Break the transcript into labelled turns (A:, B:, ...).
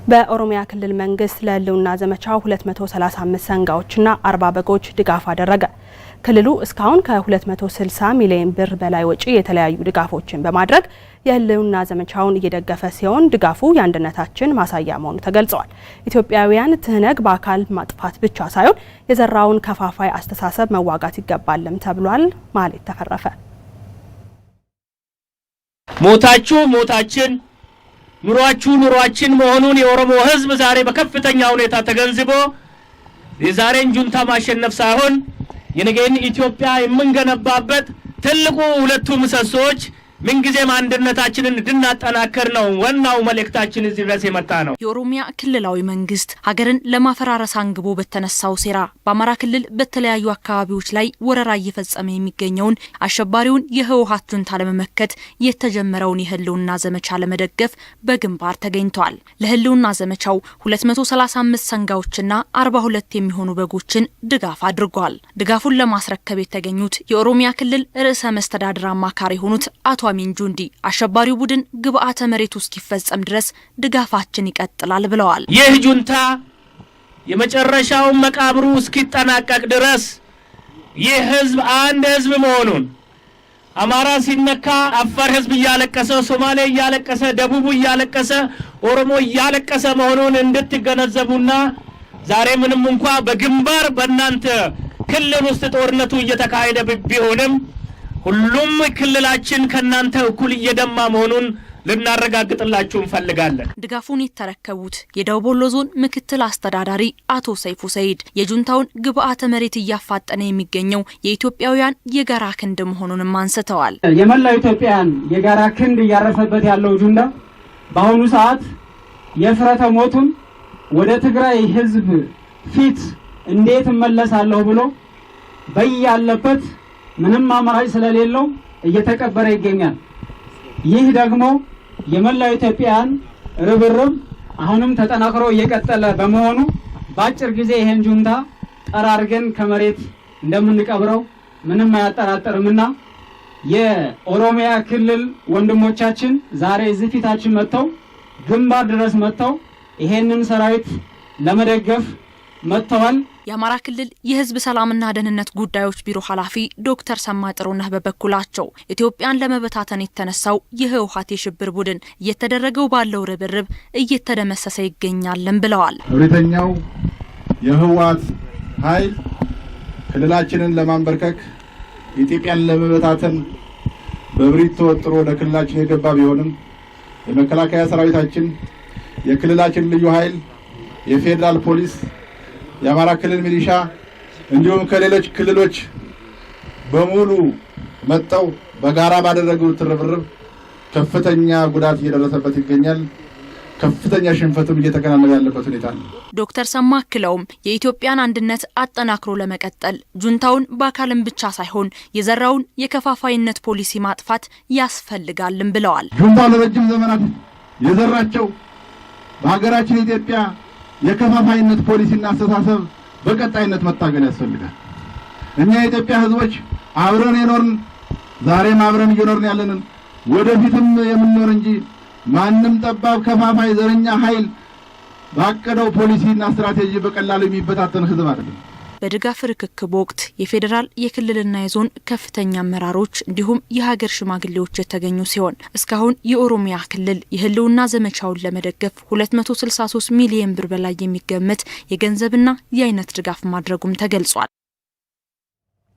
A: በኦሮሚያ ክልል መንግስት ለህልውና ዘመቻው 235 ሰንጋዎችና 40 በጎች ድጋፍ አደረገ። ክልሉ እስካሁን ከ260 ሚሊዮን ብር በላይ ወጪ የተለያዩ ድጋፎችን በማድረግ የህልውና ዘመቻውን እየደገፈ ሲሆን ድጋፉ የአንድነታችን ማሳያ መሆኑ ተገልጿል። ኢትዮጵያውያን ትህነግ በአካል ማጥፋት ብቻ ሳይሆን የዘራውን ከፋፋይ አስተሳሰብ መዋጋት ይገባልም ተብሏል። ማለት ተፈረፈ
B: ሞታችሁ ሞታችን ኑሯችሁ ኑሯችን መሆኑን የኦሮሞ ህዝብ ዛሬ በከፍተኛ ሁኔታ ተገንዝቦ የዛሬን ጁንታ ማሸነፍ ሳይሆን የነገን ኢትዮጵያ የምንገነባበት ትልቁ ሁለቱ ምሰሶች ምንጊዜም አንድነታችንን እንድናጠናከር ነው ዋናው መልእክታችን እዚህ ድረስ የመጣ ነው።
C: የኦሮሚያ ክልላዊ መንግስት ሀገርን ለማፈራረስ አንግቦ በተነሳው ሴራ በአማራ ክልል በተለያዩ አካባቢዎች ላይ ወረራ እየፈጸመ የሚገኘውን አሸባሪውን የህወሓት ጁንታ ለመመከት የተጀመረውን የህልውና ዘመቻ ለመደገፍ በግንባር ተገኝቷል። ለህልውና ዘመቻው 235 ሰንጋዎችና 42 የሚሆኑ በጎችን ድጋፍ አድርጓል። ድጋፉን ለማስረከብ የተገኙት የኦሮሚያ ክልል ርዕሰ መስተዳድር አማካሪ የሆኑት አቶ አሚን ጁንዲ አሸባሪው ቡድን ግብአተ መሬቱ እስኪፈጸም ድረስ ድጋፋችን ይቀጥላል ብለዋል።
B: ይህ ጁንታ የመጨረሻው መቃብሩ እስኪጠናቀቅ ድረስ ይህ ህዝብ አንድ ህዝብ መሆኑን አማራ ሲነካ አፋር ህዝብ እያለቀሰ፣ ሶማሌ እያለቀሰ፣ ደቡብ እያለቀሰ፣ ኦሮሞ እያለቀሰ መሆኑን እንድትገነዘቡና ዛሬ ምንም እንኳን በግንባር በእናንተ ክልል ውስጥ ጦርነቱ እየተካሄደ ቢሆንም ሁሉም ክልላችን ከናንተ እኩል እየደማ መሆኑን ልናረጋግጥላችሁ እንፈልጋለን።
C: ድጋፉን የተረከቡት የደቡብ ወሎ ዞን ምክትል አስተዳዳሪ አቶ ሰይፉ ሰይድ የጁንታውን ግብአተ መሬት እያፋጠነ የሚገኘው የኢትዮጵያውያን የጋራ ክንድ መሆኑንም አንስተዋል።
D: የመላው ኢትዮጵያን የጋራ ክንድ እያረፈበት ያለው ጁንታ በአሁኑ ሰዓት የፍረተ ሞቱን ወደ ትግራይ ህዝብ ፊት እንዴት እመለሳለሁ ብሎ በያለበት ምንም አማራጭ ስለሌለው እየተቀበረ ይገኛል። ይህ ደግሞ የመላው ኢትዮጵያን ርብርብ አሁንም ተጠናክሮ እየቀጠለ በመሆኑ በአጭር ጊዜ ይሄን ጁንታ ጠራርገን ከመሬት እንደምንቀብረው ምንም አያጠራጥርምና የኦሮሚያ ክልል ወንድሞቻችን ዛሬ እዚህ ፊታችን መጥተው ግንባር ድረስ መጥተው ይሄንን ሰራዊት ለመደገፍ መጥተዋል።
C: የአማራ ክልል የህዝብ ሰላምና ደህንነት ጉዳዮች ቢሮ ኃላፊ ዶክተር ሰማ ጥሩነህ በበኩላቸው ኢትዮጵያን ለመበታተን የተነሳው የህወሓት የሽብር ቡድን እየተደረገው ባለው ርብርብ እየተደመሰሰ ይገኛልም ብለዋል።
E: እብሪተኛው የህወሓት ኃይል ክልላችንን ለማንበርከክ ኢትዮጵያን ለመበታተን በብሪት ተወጥሮ ወደ ክልላችን የገባ ቢሆንም የመከላከያ ሰራዊታችን፣ የክልላችን ልዩ ኃይል፣ የፌዴራል ፖሊስ፣ የአማራ ክልል ሚሊሻ እንዲሁም ከሌሎች ክልሎች በሙሉ መጣው በጋራ ባደረጉት ርብርብ ከፍተኛ ጉዳት እየደረሰበት ይገኛል። ከፍተኛ ሽንፈትም እየተከናነበ ያለበት ሁኔታ ነው።
C: ዶክተር ሰማ አክለውም የኢትዮጵያን አንድነት አጠናክሮ ለመቀጠል ጁንታውን በአካልም ብቻ ሳይሆን የዘራውን የከፋፋይነት ፖሊሲ ማጥፋት ያስፈልጋልም ብለዋል።
E: ጁንታው ለረጅም ዘመናት የዘራቸው በሀገራችን ኢትዮጵያ የከፋፋይነት ፖሊሲና አስተሳሰብ በቀጣይነት መታገል ያስፈልጋል። እኛ የኢትዮጵያ ህዝቦች አብረን የኖርን ዛሬም አብረን እየኖርን ያለንን ወደፊትም የምንኖር እንጂ ማንም ጠባብ ከፋፋይ ዘረኛ ኃይል ባቀደው ፖሊሲና ስትራቴጂ በቀላሉ የሚበታተን ህዝብ አይደለም።
C: በድጋፍ ርክክብ ወቅት የፌዴራል የክልልና የዞን ከፍተኛ አመራሮች እንዲሁም የሀገር ሽማግሌዎች የተገኙ ሲሆን እስካሁን የኦሮሚያ ክልል የህልውና ዘመቻውን ለመደገፍ 263 ሚሊዮን ብር በላይ የሚገመት የገንዘብና የአይነት ድጋፍ ማድረጉም ተገልጿል።